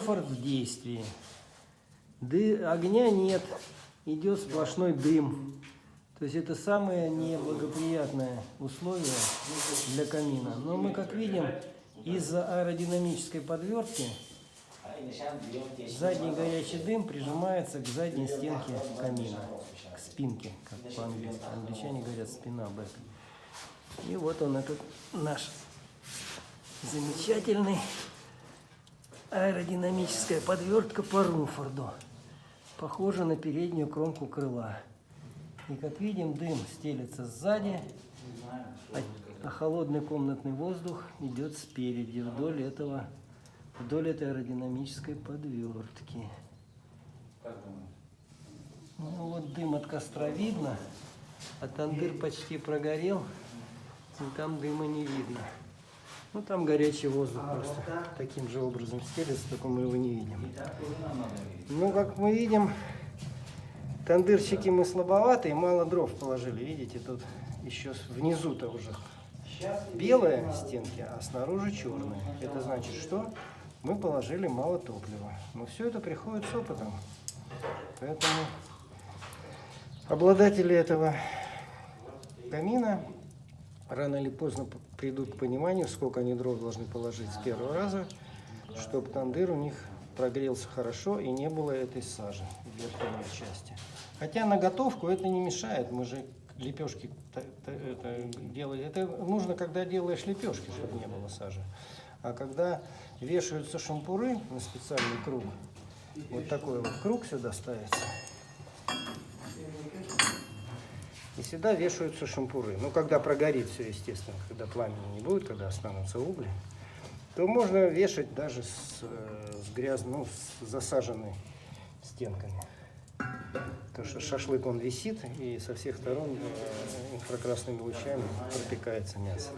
Паруфорд в действии. Огня нет, идет сплошной дым. То есть это самое неблагоприятное условие для камина. Но мы, как видим, из-за аэродинамической подвертки задний горячий дым прижимается к задней стенке камина, к спинке, как по-английски. Англичане говорят спина, бэк. И вот он, этот наш замечательный аэродинамическая подвертка по Руфорду. Похожа на переднюю кромку крыла. И как видим, дым стелется сзади, а холодный комнатный воздух идет спереди, вдоль этой аэродинамической подвертки. Ну вот дым от костра видно, а тандыр почти прогорел, и там дыма не видно. Ну там горячий воздух просто таким же образом стелется, только мы его не видим. Ну как мы видим, тандырчики мы слабоватые, мало дров положили. Видите, тут еще внизу-то уже белые стенки, а снаружи черные. Это значит, что мы положили мало топлива. Но все это приходит с опытом. Поэтому обладатели этого камина рано или поздно придут к пониманию, сколько они дров должны положить с первого раза, чтобы тандыр у них прогрелся хорошо и не было этой сажи в верхней части. Хотя на готовку это не мешает, мы же лепешки это делаем. Это нужно, когда делаешь лепешки, чтобы не было сажи. А когда вешаются шампуры на специальный круг, вот такой вот круг сюда ставится, и сюда вешаются шампуры. Ну, когда прогорит все, естественно, когда пламени не будет, когда останутся угли, то можно вешать даже с грязной, с засаженной стенками. Потому что шашлык, он висит, и со всех сторон инфракрасными лучами пропекается мясо.